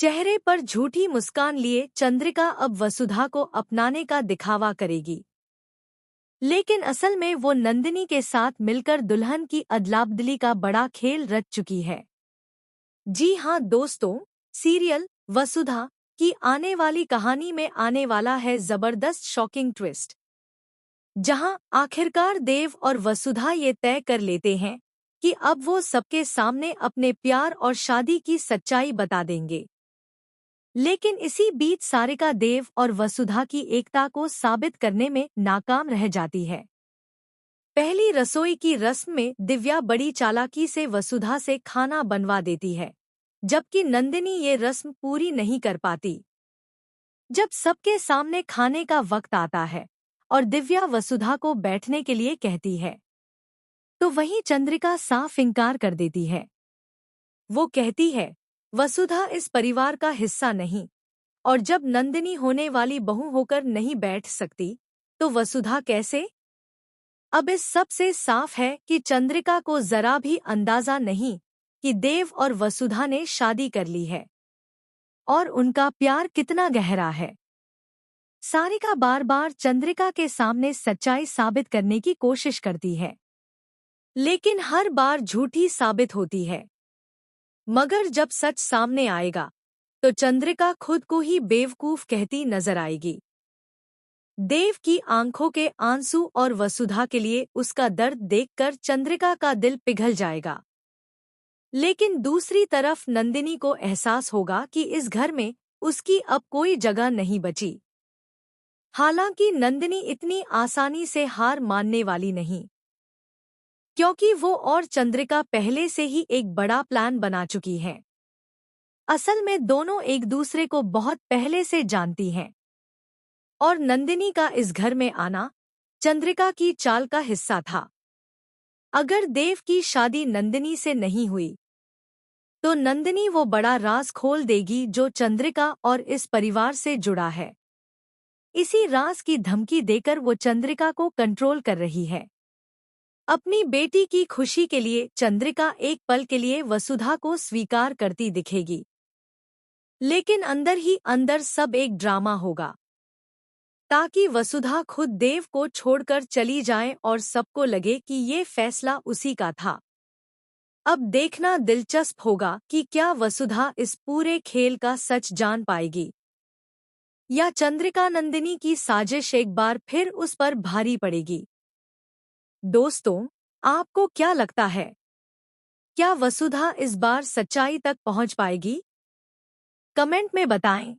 चेहरे पर झूठी मुस्कान लिए चंद्रिका अब वसुधा को अपनाने का दिखावा करेगी, लेकिन असल में वो नंदिनी के साथ मिलकर दुल्हन की अदलाबदली का बड़ा खेल रच चुकी है। जी हाँ दोस्तों, सीरियल वसुधा की आने वाली कहानी में आने वाला है जबरदस्त शॉकिंग ट्विस्ट, जहां आखिरकार देव और वसुधा ये तय कर लेते हैं कि अब वो सबके सामने अपने प्यार और शादी की सच्चाई बता देंगे। लेकिन इसी बीच सारिका देव और वसुधा की एकता को साबित करने में नाकाम रह जाती है। पहली रसोई की रस्म में दिव्या बड़ी चालाकी से वसुधा से खाना बनवा देती है, जबकि नंदिनी ये रस्म पूरी नहीं कर पाती। जब सबके सामने खाने का वक्त आता है और दिव्या वसुधा को बैठने के लिए कहती है, तो वहीं चंद्रिका साफ इनकार कर देती है। वो कहती है, वसुधा इस परिवार का हिस्सा नहीं, और जब नंदिनी होने वाली बहू होकर नहीं बैठ सकती, तो वसुधा कैसे? अब इस सब से साफ है कि चंद्रिका को जरा भी अंदाजा नहीं कि देव और वसुधा ने शादी कर ली है और उनका प्यार कितना गहरा है। सारिका बार बार चंद्रिका के सामने सच्चाई साबित करने की कोशिश करती है, लेकिन हर बार झूठी साबित होती है। मगर जब सच सामने आएगा, तो चंद्रिका खुद को ही बेवकूफ कहती नजर आएगी। देव की आंखों के आंसू और वसुधा के लिए उसका दर्द देखकर चंद्रिका का दिल पिघल जाएगा। लेकिन दूसरी तरफ नंदिनी को एहसास होगा कि इस घर में उसकी अब कोई जगह नहीं बची। हालांकि नंदिनी इतनी आसानी से हार मानने वाली नहीं, क्योंकि वो और चंद्रिका पहले से ही एक बड़ा प्लान बना चुकी हैं। असल में दोनों एक दूसरे को बहुत पहले से जानती हैं, और नंदिनी का इस घर में आना चंद्रिका की चाल का हिस्सा था। अगर देव की शादी नंदिनी से नहीं हुई, तो नंदिनी वो बड़ा राज खोल देगी जो चंद्रिका और इस परिवार से जुड़ा है। इसी राज की धमकी देकर वो चंद्रिका को कंट्रोल कर रही है। अपनी बेटी की खुशी के लिए चंद्रिका एक पल के लिए वसुधा को स्वीकार करती दिखेगी, लेकिन अंदर ही अंदर सब एक ड्रामा होगा, ताकि वसुधा खुद देव को छोड़कर चली जाए और सबको लगे कि ये फैसला उसी का था। अब देखना दिलचस्प होगा कि क्या वसुधा इस पूरे खेल का सच जान पाएगी, या चंद्रिका नंदिनी की साजिश एक बार फिर उस पर भारी पड़ेगी। दोस्तों, आपको क्या लगता है? क्या वसुधा इस बार सच्चाई तक पहुंच पाएगी? कमेंट में बताएं।